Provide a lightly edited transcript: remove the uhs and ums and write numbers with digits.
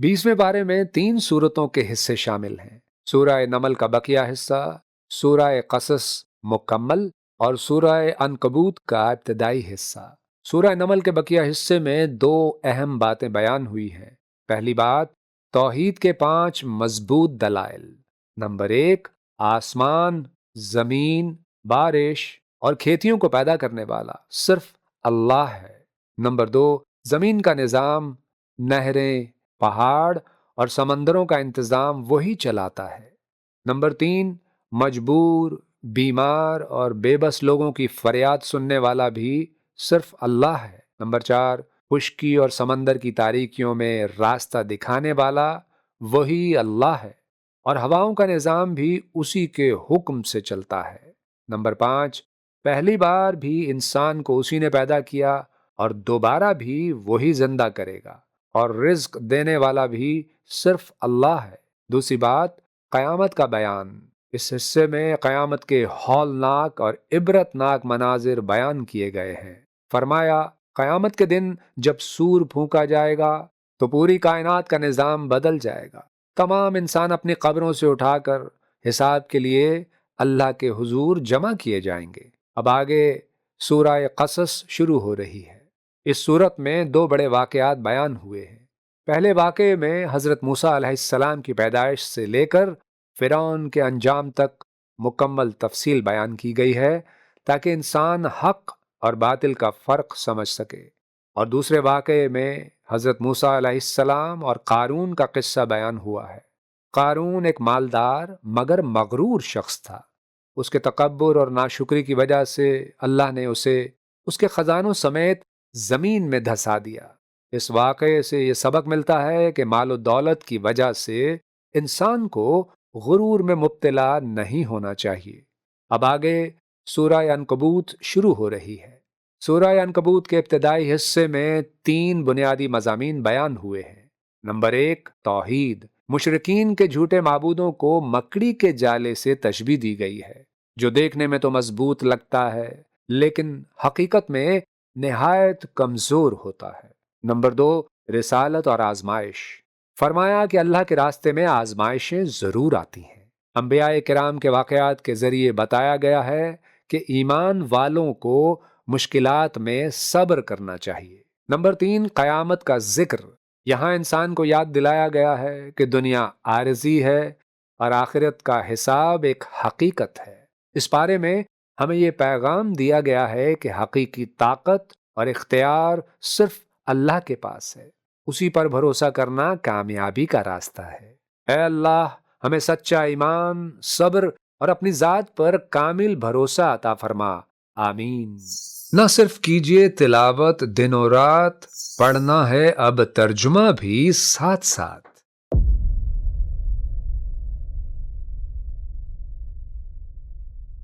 20वें पारे में 3 सूरतों के हिस्से शामिल हैं। सूरह नमल का बकिया हिस्सा, सूरह कसस मुकम्मल और सूरह अनकबूत का इब्तदाई हिस्सा। सूरह नमल के बकिया हिस्से में 2 अहम बातें बयान हुई हैं। पहली बात, तौहीद के 5 मजबूत दलाइल। नंबर 1, आसमान, जमीन, बारिश और खेतियों को पैदा करने वाला सिर्फ अल्लाह है। नंबर 2, जमीन का निज़ाम, नहरें, पहाड़ और समंदरों का इंतजाम वही चलाता है। नंबर 3, मजबूर, बीमार और बेबस लोगों की फरियाद सुनने वाला भी सिर्फ अल्लाह है। नंबर 4, खुश्की और समंदर की तारीकियों में रास्ता दिखाने वाला वही अल्लाह है और हवाओं का निज़ाम भी उसी के हुक्म से चलता है। नंबर 5, पहली बार भी इंसान को उसी ने पैदा किया और दोबारा भी वही जिंदा करेगा और रिज्क देने वाला भी सिर्फ अल्लाह है। दूसरी बात, क़यामत का बयान। इस हिस्से में क़यामत के हौलनाक और इबरतनाक मनाजिर बयान किए गए हैं। फरमाया, क़यामत के दिन जब सूर फूंका जाएगा तो पूरी कायनात का निज़ाम बदल जाएगा। तमाम इंसान अपनी कब्रों से उठाकर हिसाब के लिए अल्लाह के हुजूर जमा किए जाएंगे। अब आगे सूरह कसस शुरू हो रही है। इस सूरत में 2 बड़े वाक़यात बयान हुए हैं। पहले वाक़े में हज़रत मूसा अलैहिस्सलाम की पैदाइश से लेकर फ़िरौन के अंजाम तक मुकम्मल तफसील बयान की गई है ताकि इंसान हक़ और बातिल का फ़र्क समझ सके। और दूसरे वाक़े में हज़रत मूसा अलैहिस्सलाम और क़ारून का क़िस्सा बयान हुआ है। क़ारून एक मालदार मगर मगरूर शख्स था। उसके तकब्बुर और नाशुक्री की वजह से अल्लाह ने उसे उसके ख़जानों समेत ज़मीन में धंसा दिया। इस वाक़े से ये सबक मिलता है कि माल और दौलत की वजह से इंसान को गुरूर में मुब्तला नहीं होना चाहिए। अब आगे सूरह अनकबूत शुरू हो रही है। सूरह अनकबूत के इब्तदाई हिस्से में 3 बुनियादी मज़ामीन बयान हुए हैं। नंबर 1, तौहीद। मुशरिकीन के झूठे माबूदों को मकड़ी के जाले से तशबीह दी गई है, जो देखने में तो मजबूत लगता है लेकिन हकीकत में निहायत कमजोर होता है। नंबर 2, रिसालत और आजमाइश। फरमाया कि अल्लाह के रास्ते में आजमाइशें जरूर आती हैं। अंबियाए किराम के वाकयात के जरिए बताया गया है कि ईमान वालों को मुश्किलात में सब्र करना चाहिए। नंबर 3, क़यामत का जिक्र। यहाँ इंसान को याद दिलाया गया है कि दुनिया आरज़ी है और आखिरत का हिसाब एक हकीकत है। इस पारे में हमें ये पैगाम दिया गया है कि हकीकी ताकत और इख्तियार सिर्फ अल्लाह के पास है। उसी पर भरोसा करना कामयाबी का रास्ता है। ऐ अल्लाह, हमें सच्चा ईमान, सब्र और अपनी ज़ात पर कामिल भरोसा अता फरमा। आमीन। न सिर्फ कीजिए तिलावत दिन और रात, पढ़ना है अब तर्जुमा भी साथ साथ।